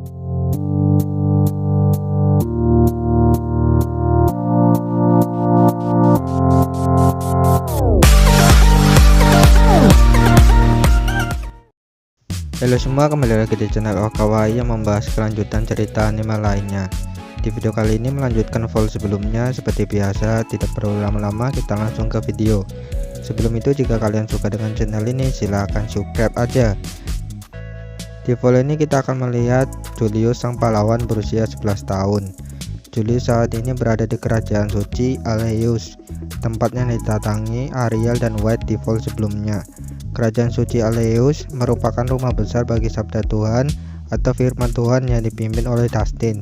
Halo semua, kembali lagi di channel Okawaii yang membahas kelanjutan cerita anime lainnya. Di video kali ini melanjutkan full sebelumnya. Seperti biasa, tidak perlu lama-lama, kita langsung ke video. Sebelum itu, jika kalian suka dengan channel ini, silahkan subscribe aja. Di full ini kita akan melihat Julius, sang pahlawan berusia 11 tahun. Julius saat ini berada di kerajaan suci Aleus, tempatnya didatangi Ariel dan White di full sebelumnya. Kerajaan suci Aleus merupakan rumah besar bagi sabda Tuhan atau firman Tuhan yang dipimpin oleh Dustin.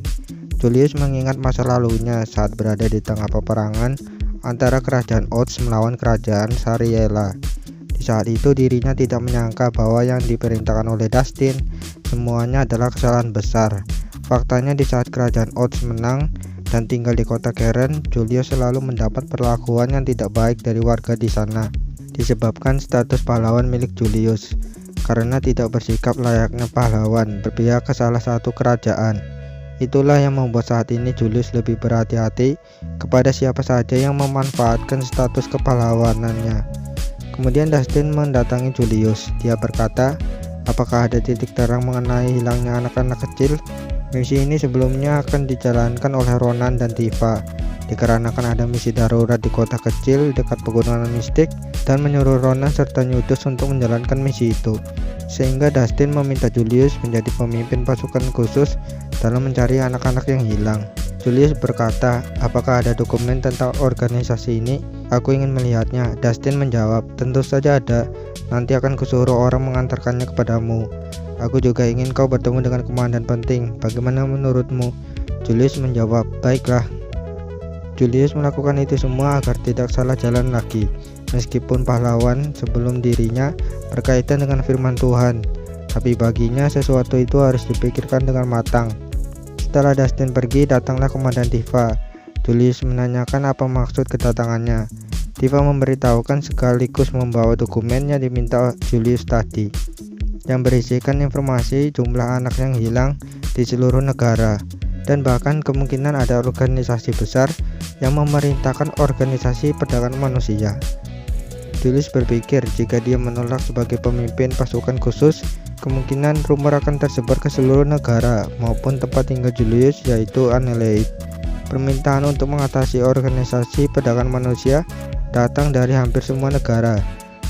Julius mengingat masa lalunya saat berada di tengah peperangan antara kerajaan Oz melawan kerajaan Sariella. Di saat itu dirinya tidak menyangka bahwa yang diperintahkan oleh Dustin semuanya adalah kesalahan besar. Faktanya di saat kerajaan Oz menang dan tinggal di kota Keren, Julius selalu mendapat perlakuan yang tidak baik dari warga di sana. Disebabkan status pahlawan milik Julius, karena tidak bersikap layaknya pahlawan berpihak ke salah satu kerajaan. Itulah yang membuat saat ini Julius lebih berhati-hati kepada siapa saja yang memanfaatkan status kepahlawanannya. Kemudian Dustin mendatangi Julius. Dia berkata, apakah ada titik terang mengenai hilangnya anak-anak kecil? Misi ini sebelumnya akan dijalankan oleh Ronan dan Tifa. Dikarenakan ada misi darurat di kota kecil dekat pegunungan mistik dan menyuruh Ronan serta Newtus untuk menjalankan misi itu, sehingga Dustin meminta Julius menjadi pemimpin pasukan khusus dalam mencari anak-anak yang hilang. Julius berkata, apakah ada dokumen tentang organisasi ini? Aku ingin melihatnya. Dustin menjawab, tentu saja ada, nanti akan kusuruh orang mengantarkannya kepadamu. Aku juga ingin kau bertemu dengan komandan penting, bagaimana menurutmu? Julius menjawab, baiklah. Julius melakukan itu semua agar tidak salah jalan lagi, meskipun pahlawan sebelum dirinya berkaitan dengan firman Tuhan, tapi baginya sesuatu itu harus dipikirkan dengan matang. Setelah Dustin pergi, datanglah komandan Tifa. Julius menanyakan apa maksud kedatangannya. Tifa memberitahukan sekaligus membawa dokumen yang diminta Julius tadi, yang berisikan informasi jumlah anak yang hilang di seluruh negara, dan bahkan kemungkinan ada organisasi besar yang memerintahkan organisasi perdagangan manusia. Julius berpikir jika dia menolak sebagai pemimpin pasukan khusus, kemungkinan rumor akan tersebar ke seluruh negara maupun tempat tinggal Julius, yaitu Annihilate. Permintaan untuk mengatasi organisasi perdagangan manusia datang dari hampir semua negara.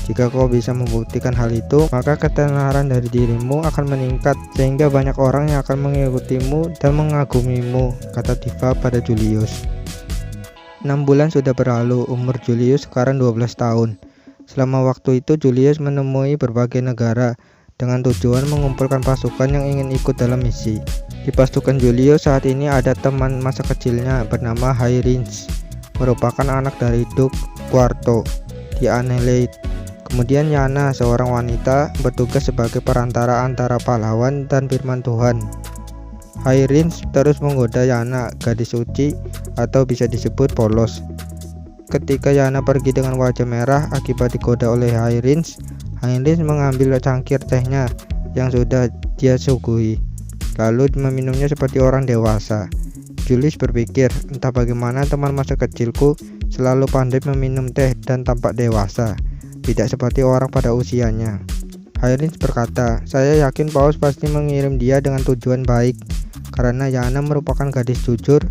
Jika kau bisa membuktikan hal itu, maka ketenaran dari dirimu akan meningkat sehingga banyak orang yang akan mengikutimu dan mengagumimu, kata Tifa pada Julius. 6 bulan sudah berlalu, umur Julius sekarang 12 tahun. Selama waktu itu Julius menemui berbagai negara dengan tujuan mengumpulkan pasukan yang ingin ikut dalam misi. Di pasukan Julius saat ini ada teman masa kecilnya bernama Hyrins, merupakan anak dari Duke Quarto di Annihilate. Kemudian Yana, seorang wanita, bertugas sebagai perantara antara pahlawan dan firman Tuhan. Hyrins terus menggoda Yana, gadis suci atau bisa disebut polos. Ketika Yana pergi dengan wajah merah akibat digoda oleh Hyrins, Hyrins mengambil cangkir tehnya yang sudah dia suguhi, lalu meminumnya seperti orang dewasa. Julius berpikir, entah bagaimana teman masa kecilku selalu pandai meminum teh dan tampak dewasa, tidak seperti orang pada usianya. Hyrins berkata, saya yakin Paus pasti mengirim dia dengan tujuan baik, karena Yana merupakan gadis jujur,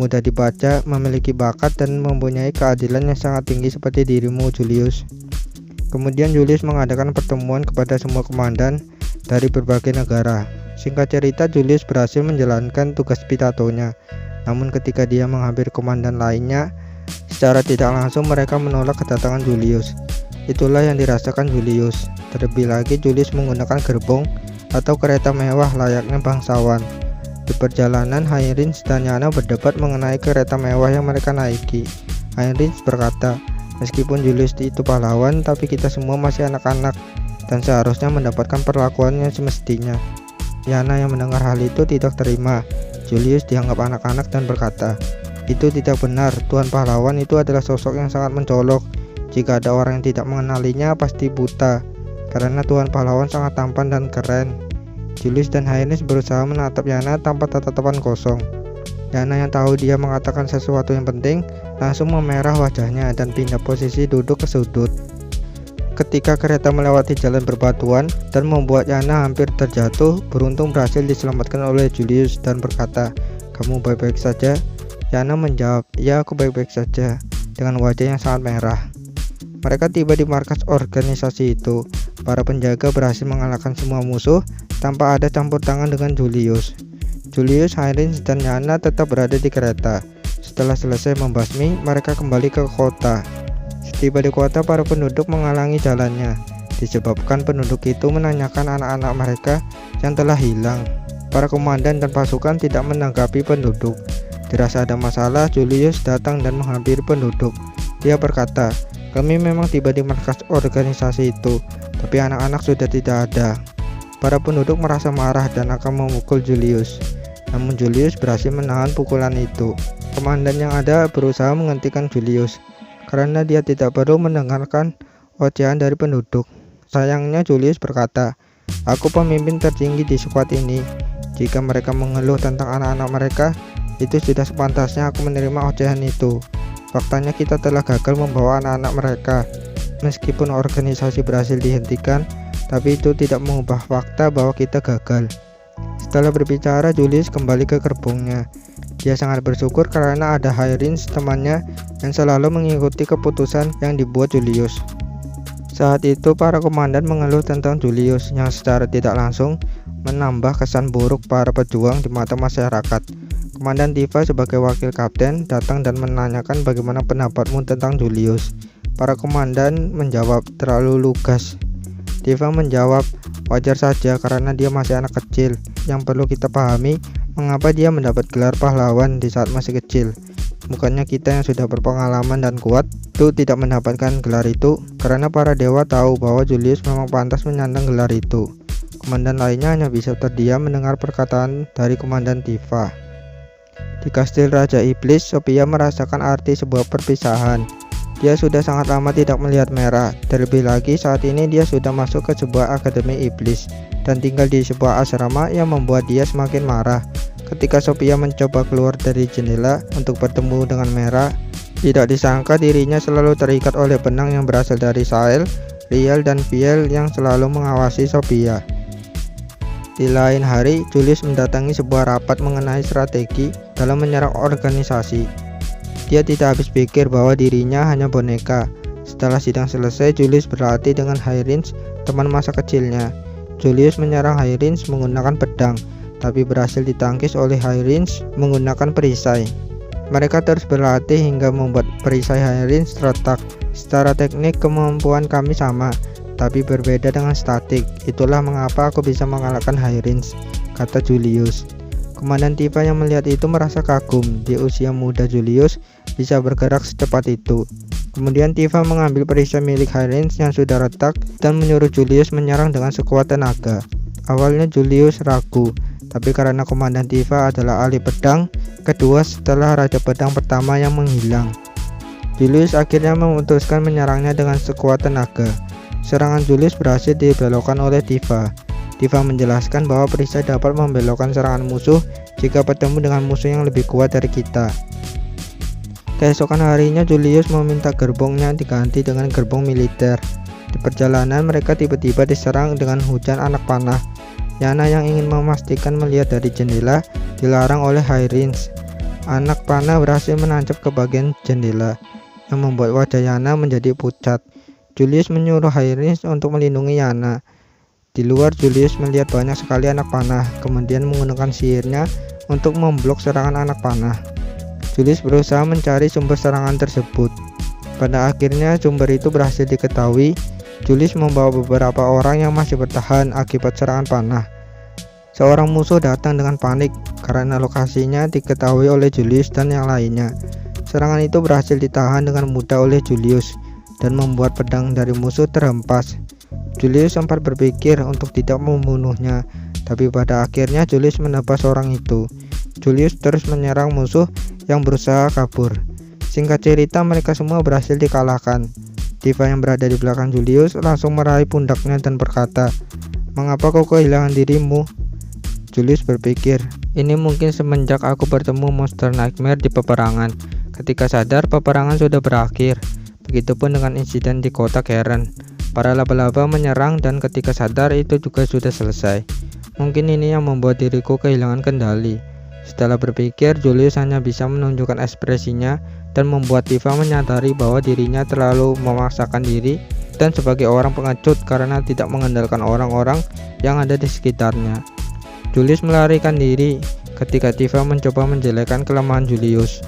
mudah dibaca, memiliki bakat, dan mempunyai keadilan yang sangat tinggi seperti dirimu, Julius. Kemudian Julius mengadakan pertemuan kepada semua komandan dari berbagai negara. Singkat cerita, Julius berhasil menjalankan tugas pidatonya, namun ketika dia menghampiri komandan lainnya, secara tidak langsung mereka menolak kedatangan Julius. Itulah yang dirasakan Julius. Terlebih lagi Julius menggunakan gerbong atau kereta mewah layaknya bangsawan. Di perjalanan, Hyrins dan Yana berdebat mengenai kereta mewah yang mereka naiki. Hyrins berkata, meskipun Julius itu pahlawan, tapi kita semua masih anak-anak dan seharusnya mendapatkan perlakuan yang semestinya. Yana yang mendengar hal itu tidak terima. Julius dianggap anak-anak dan berkata, itu tidak benar, Tuan pahlawan itu adalah sosok yang sangat mencolok. Jika ada orang yang tidak mengenalinya pasti buta, karena Tuan pahlawan sangat tampan dan keren. Julius dan Heinrich berusaha menatap Yana tanpa tatapan kosong. Yana yang tahu dia mengatakan sesuatu yang penting langsung memerah wajahnya dan pindah posisi duduk ke sudut. Ketika kereta melewati jalan berbatuan dan membuat Yana hampir terjatuh, beruntung berhasil diselamatkan oleh Julius dan berkata, "Kamu baik-baik saja?" Yana menjawab, "Ya, aku baik-baik saja," dengan wajah yang sangat merah. Mereka tiba di markas organisasi itu. Para penjaga berhasil mengalahkan semua musuh tanpa ada campur tangan dengan Julius. Julius, Heinrich, dan Yana tetap berada di kereta. Setelah selesai membasmi, mereka kembali ke kota. Setiba di kota, para penduduk menghalangi jalannya, disebabkan penduduk itu menanyakan anak-anak mereka yang telah hilang. Para komandan dan pasukan tidak menanggapi penduduk. Dirasa ada masalah, Julius datang dan menghampiri penduduk. Dia berkata, "Kami memang tiba di markas organisasi itu, tapi anak-anak sudah tidak ada." Para penduduk merasa marah dan akan memukul Julius. Namun Julius berhasil menahan pukulan itu. Komandan yang ada berusaha menghentikan Julius, karena dia tidak perlu mendengarkan ocehan dari penduduk. Sayangnya Julius berkata, "Aku pemimpin tertinggi di squad ini. Jika mereka mengeluh tentang anak-anak mereka, itu sudah sepantasnya aku menerima ocehan itu. Faktanya kita telah gagal membawa anak-anak mereka. Meskipun organisasi berhasil dihentikan, tapi itu tidak mengubah fakta bahwa kita gagal." Setelah berbicara, Julius kembali ke gerbongnya. Dia sangat bersyukur karena ada Heinrich temannya yang selalu mengikuti keputusan yang dibuat Julius. Saat itu para komandan mengeluh tentang Julius yang secara tidak langsung menambah kesan buruk para pejuang di mata masyarakat. Komandan Tifa sebagai wakil kapten datang dan menanyakan bagaimana pendapatmu tentang Julius. Para komandan menjawab, "Terlalu lugas." Tifa menjawab, "Wajar saja karena dia masih anak kecil. Yang perlu kita pahami, mengapa dia mendapat gelar pahlawan di saat masih kecil. Bukannya kita yang sudah berpengalaman dan kuat itu tidak mendapatkan gelar itu, karena para dewa tahu bahwa Julius memang pantas menyandang gelar itu." Komandan lainnya hanya bisa terdiam mendengar perkataan dari Komandan Tifa. Di kastil Raja Iblis, Sophia merasakan arti sebuah perpisahan. Dia sudah sangat lama tidak melihat Merah. Terlebih lagi saat ini dia sudah masuk ke sebuah akademi iblis dan tinggal di sebuah asrama yang membuat dia semakin marah. Ketika Sophia mencoba keluar dari jendela untuk bertemu dengan Merah, tidak disangka dirinya selalu terikat oleh benang yang berasal dari Sael, Riel, dan Viel yang selalu mengawasi Sophia. Di lain hari, Julius mendatangi sebuah rapat mengenai strategi dalam menyerang organisasi. Dia tidak habis pikir bahwa dirinya hanya boneka. Setelah sidang selesai, Julius berlatih dengan Heinrich, teman masa kecilnya. Julius menyerang Heinrich menggunakan pedang, tapi berhasil ditangkis oleh Heinrich menggunakan perisai. Mereka terus berlatih hingga membuat perisai Heinrich retak. Secara teknik kemampuan kami sama, tapi berbeda dengan statik. Itulah mengapa aku bisa mengalahkan Heinrich, kata Julius. Komandan Tifa yang melihat itu merasa kagum. Di usia muda Julius bisa bergerak secepat itu. Kemudian Tifa mengambil perisai milik Heinrich yang sudah retak dan menyuruh Julius menyerang dengan sekuat tenaga. Awalnya Julius ragu, tapi karena Komandan Tifa adalah ahli pedang kedua setelah Raja Pedang pertama yang menghilang, Julius akhirnya memutuskan menyerangnya dengan sekuat tenaga. Serangan Julius berhasil dibelokkan oleh Tifa. Tifa menjelaskan bahwa perisai dapat membelokkan serangan musuh jika bertemu dengan musuh yang lebih kuat dari kita. Keesokan harinya Julius meminta gerbongnya diganti dengan gerbong militer. Di perjalanan mereka tiba-tiba diserang dengan hujan anak panah. Yana yang ingin memastikan melihat dari jendela dilarang oleh Heinrich. Anak panah berhasil menancap ke bagian jendela yang membuat wajah Yana menjadi pucat. Julius menyuruh Heinrich untuk melindungi Yana. Di luar, Julius melihat banyak sekali anak panah, kemudian menggunakan sihirnya untuk memblok serangan anak panah. Julius berusaha mencari sumber serangan tersebut. Pada akhirnya sumber itu berhasil diketahui. Julius membawa beberapa orang yang masih bertahan akibat serangan panah. Seorang musuh datang dengan panik karena lokasinya diketahui oleh Julius dan yang lainnya. Serangan itu berhasil ditahan dengan mudah oleh Julius dan membuat pedang dari musuh terhempas. Julius sempat berpikir untuk tidak membunuhnya, tapi pada akhirnya Julius menebas orang itu. Julius terus menyerang musuh yang berusaha kabur. Singkat cerita, mereka semua berhasil dikalahkan. Tifa yang berada di belakang Julius langsung meraih pundaknya dan berkata, "Mengapa kau kehilangan dirimu?" Julius berpikir, ini mungkin semenjak aku bertemu monster nightmare di peperangan. Ketika sadar, peperangan sudah berakhir. Begitupun dengan insiden di kota Karen. Para laba-laba menyerang dan ketika sadar itu juga sudah selesai. Mungkin ini yang membuat diriku kehilangan kendali. Setelah berpikir, Julius hanya bisa menunjukkan ekspresinya dan membuat Tifa menyadari bahwa dirinya terlalu memaksakan diri dan sebagai orang pengecut karena tidak mengandalkan orang-orang yang ada di sekitarnya. Julius melarikan diri ketika Tifa mencoba menjelekkan kelemahan Julius.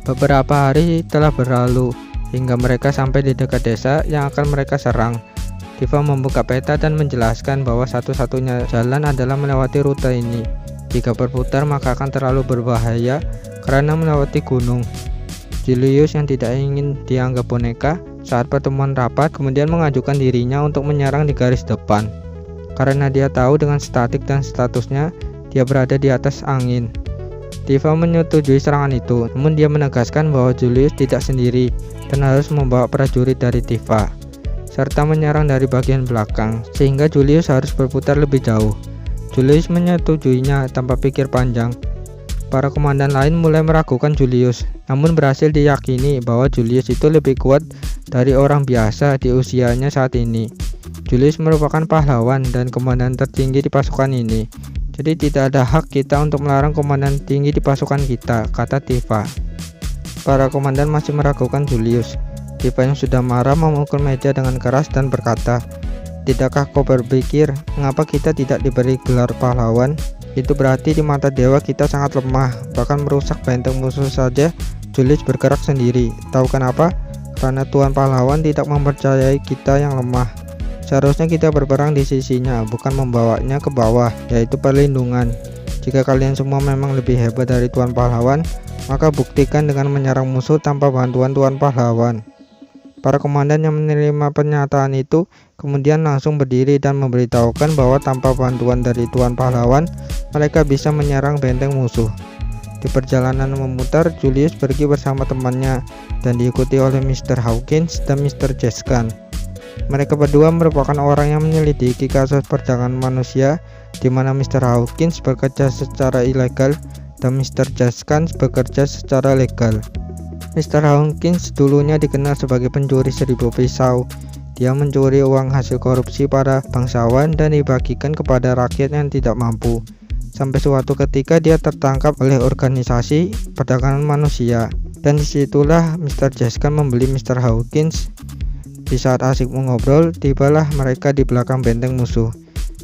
Beberapa hari telah berlalu hingga mereka sampai di dekat desa yang akan mereka serang. Tifa membuka peta dan menjelaskan bahwa satu-satunya jalan adalah melewati rute ini. Jika berputar maka akan terlalu berbahaya karena melewati gunung. Julius yang tidak ingin dianggap boneka saat pertemuan rapat kemudian mengajukan dirinya untuk menyerang di garis depan. Karena dia tahu dengan statik dan statusnya dia berada di atas angin. Tifa menyetujui serangan itu, namun dia menegaskan bahwa Julius tidak sendiri dan harus membawa prajurit dari Tifa, serta menyerang dari bagian belakang, sehingga Julius harus berputar lebih jauh. Julius menyetujuinya tanpa pikir panjang. Para komandan lain mulai meragukan Julius, namun berhasil diyakini bahwa Julius itu lebih kuat dari orang biasa di usianya saat ini. Julius merupakan pahlawan dan komandan tertinggi di pasukan ini. Jadi tidak ada hak kita untuk melarang komandan tinggi di pasukan kita, kata Tifa. Para komandan masih meragukan Julius. Tifa yang sudah marah memukul meja dengan keras dan berkata, tidakkah kau berpikir mengapa kita tidak diberi gelar pahlawan? Itu berarti di mata dewa kita sangat lemah, bahkan merusak benteng musuh saja. Julius bergerak sendiri. Tahu kenapa? Karena Tuan Pahlawan tidak mempercayai kita yang lemah. Seharusnya kita berperang di sisinya, bukan membawanya ke bawah, yaitu perlindungan. Jika kalian semua memang lebih hebat dari Tuan Pahlawan, maka buktikan dengan menyerang musuh tanpa bantuan Tuan Pahlawan. Para komandan yang menerima pernyataan itu kemudian langsung berdiri dan memberitahukan bahwa tanpa bantuan dari Tuan Pahlawan, mereka bisa menyerang benteng musuh. Di perjalanan memutar, Julius pergi bersama temannya dan diikuti oleh Mr. Hawkins dan Mr. Jaskan. Mereka berdua merupakan orang yang menyelidiki kasus perdagangan manusia, di mana Mr. Hawkins bekerja secara ilegal dan Mr. Jaskan bekerja secara legal. Mr. Hawkins dulunya dikenal sebagai pencuri 1000 pisau. Dia mencuri uang hasil korupsi para bangsawan dan dibagikan kepada rakyat yang tidak mampu. Sampai suatu ketika dia tertangkap oleh organisasi perdagangan manusia, dan disitulah Mr. Jaskan membeli Mr. Hawkins. Di saat asik mengobrol, tibalah mereka di belakang benteng musuh.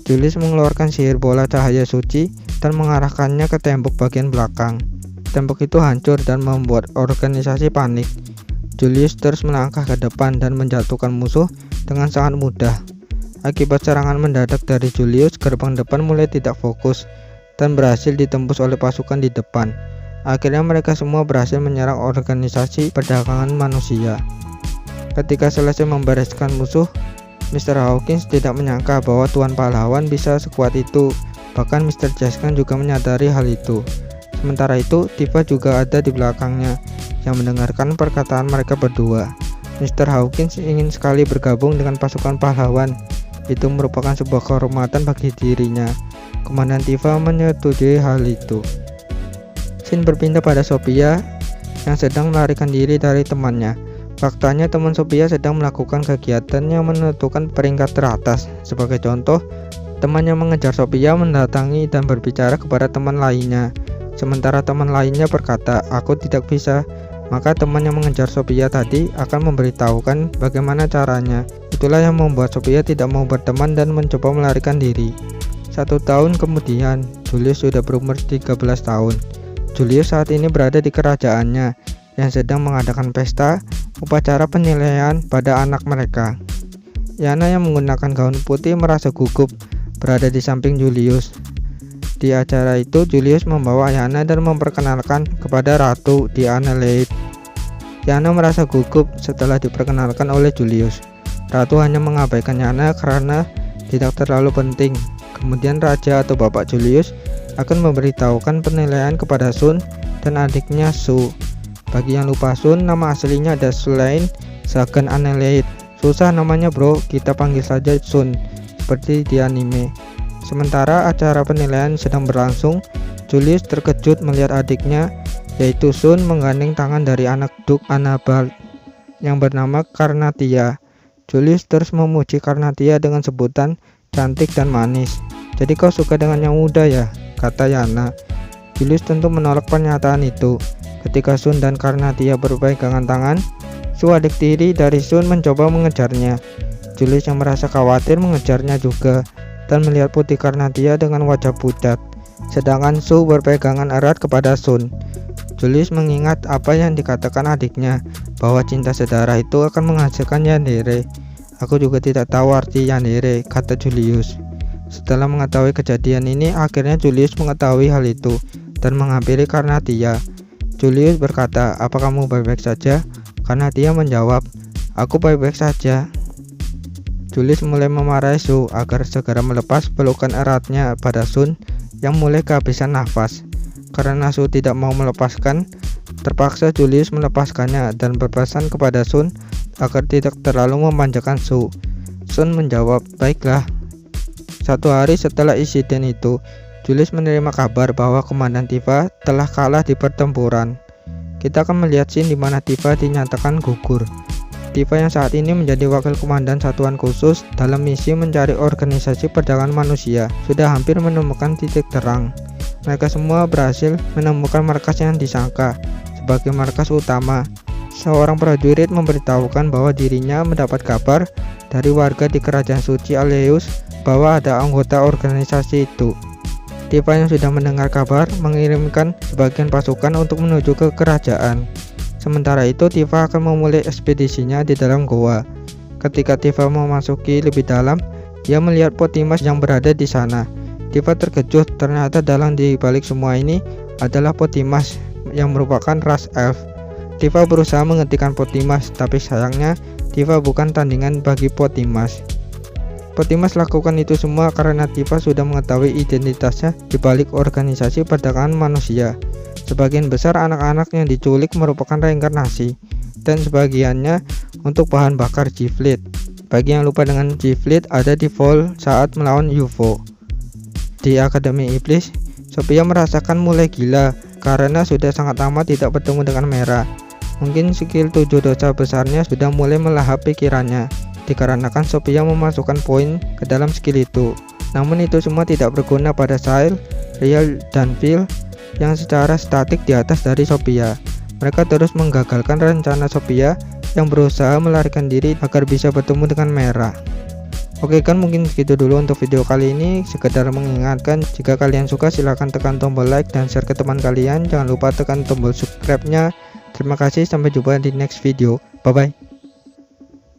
Julius mengeluarkan sihir bola cahaya suci dan mengarahkannya ke tembok bagian belakang. Tembok itu hancur dan membuat organisasi panik. Julius terus melangkah ke depan dan menjatuhkan musuh dengan sangat mudah. Akibat serangan mendadak dari Julius, gerbang depan mulai tidak fokus dan berhasil ditembus oleh pasukan di depan. Akhirnya mereka semua berhasil menyerang organisasi perdagangan manusia. Ketika selesai membereskan musuh, Mr. Hawkins tidak menyangka bahwa Tuan Pahlawan bisa sekuat itu. Bahkan Mr. Jaskan juga menyadari hal itu. Sementara itu, Tifa juga ada di belakangnya yang mendengarkan perkataan mereka berdua. Mr. Hawkins ingin sekali bergabung dengan pasukan pahlawan. Itu merupakan sebuah kehormatan bagi dirinya. Komandan Tifa menyetujui hal itu. Scene berpindah pada Sophia yang sedang melarikan diri dari temannya. Faktanya teman Sophia sedang melakukan kegiatan yang menentukan peringkat teratas. Sebagai contoh, teman yang mengejar Sophia mendatangi dan berbicara kepada teman lainnya. Sementara teman lainnya berkata, aku tidak bisa. Maka teman yang mengejar Sophia tadi akan memberitahukan bagaimana caranya. Itulah yang membuat Sophia tidak mau berteman dan mencoba melarikan diri. 1 tahun kemudian, Julius sudah berumur 13 tahun. Julius saat ini berada di kerajaannya yang sedang mengadakan pesta upacara penyelesaian pada anak mereka. Yana yang menggunakan gaun putih merasa gugup berada di samping Julius. Di acara itu, Julius membawa Yana dan memperkenalkan kepada Ratu Diana Leigh. Yana merasa gugup setelah diperkenalkan oleh Julius. Ratu hanya mengabaikan Yana karena tidak terlalu penting. Kemudian Raja atau Bapak Julius akan memberitahukan penilaian kepada Sun dan adiknya Su. Bagi yang lupa Sun, nama aslinya ada Sulain Sagan Anneleit. Susah namanya bro, kita panggil saja Sun seperti di anime. Sementara acara penilaian sedang berlangsung, Julius terkejut melihat adiknya, yaitu Sun, menggandeng tangan dari anak Duke Annabelle yang bernama Carnatia. Julius terus memuji Carnatia dengan sebutan cantik dan manis. "Jadi kau suka dengan yang muda ya?" kata Yana. Julius tentu menolak pernyataan itu. Ketika Sun dan Carnatia berpegangan tangan, Su, adik tiri dari Sun, mencoba mengejarnya. Julius yang merasa khawatir mengejarnya juga dan melihat putih Carnatia dengan wajah pucat, sedangkan Su berpegangan erat kepada Sun. Julius mengingat apa yang dikatakan adiknya, bahwa cinta sedarah itu akan menghasilkan yandere. "Aku juga tidak tahu arti yandere," kata Julius. Setelah mengetahui kejadian ini, akhirnya Julius mengetahui hal itu dan menghampiri Carnatia. Julius berkata, "Apa kamu baik-baik saja?" Carnatia menjawab, "Aku baik-baik saja." Julius mulai memarahi Su agar segera melepas pelukan eratnya pada Sun yang mulai kehabisan nafas. Karena Su tidak mau melepaskan, terpaksa Julius melepaskannya dan berpesan kepada Sun agar tidak terlalu memanjakan Su. Sun menjawab, "Baiklah." Satu hari setelah insiden itu, Julius menerima kabar bahwa Komandan Tifa telah kalah di pertempuran. Kita akan melihat scene di mana Tifa dinyatakan gugur. Tifa yang saat ini menjadi wakil komandan satuan khusus dalam misi mencari organisasi perdagangan manusia sudah hampir menemukan titik terang. Mereka semua berhasil menemukan markas yang disangka sebagai markas utama. Seorang prajurit memberitahukan bahwa dirinya mendapat kabar dari warga di kerajaan suci Aleus bahwa ada anggota organisasi itu. Tifa yang sudah mendengar kabar mengirimkan sebagian pasukan untuk menuju ke kerajaan. Sementara itu, Tifa akan memulai ekspedisinya di dalam goa. Ketika Tifa memasuki lebih dalam, dia melihat Potimas yang berada di sana. Tifa terkejut, ternyata dalang di balik semua ini adalah Potimas yang merupakan ras elf. Tifa berusaha menghentikan Potimas, tapi sayangnya Tifa bukan tandingan bagi Potimas. Potimas lakukan itu semua karena Tifa sudah mengetahui identitasnya di balik organisasi perdagangan manusia. Sebagian besar anak-anak yang diculik merupakan reinkarnasi, dan sebagiannya untuk bahan bakar G-Fleet. Bagi yang lupa dengan G-Fleet, ada di Vol saat melawan UFO. Di Akademi Iblis, Sophia merasakan mulai gila karena sudah sangat lama tidak bertemu dengan Mera. Mungkin skill 7 dosa besarnya sudah mulai melahap pikirannya, dikarenakan Sophia memasukkan poin ke dalam skill itu. Namun itu semua tidak berguna pada Sail, Real, dan Phil yang secara statik di atas dari Sophia. Mereka terus menggagalkan rencana Sophia yang berusaha melarikan diri agar bisa bertemu dengan Mera. Oke kan, mungkin segitu dulu untuk video kali ini. Sekedar mengingatkan, jika kalian suka silahkan tekan tombol like dan share ke teman kalian. Jangan lupa tekan tombol subscribe-nya. Terima kasih, sampai jumpa di next video. Bye bye.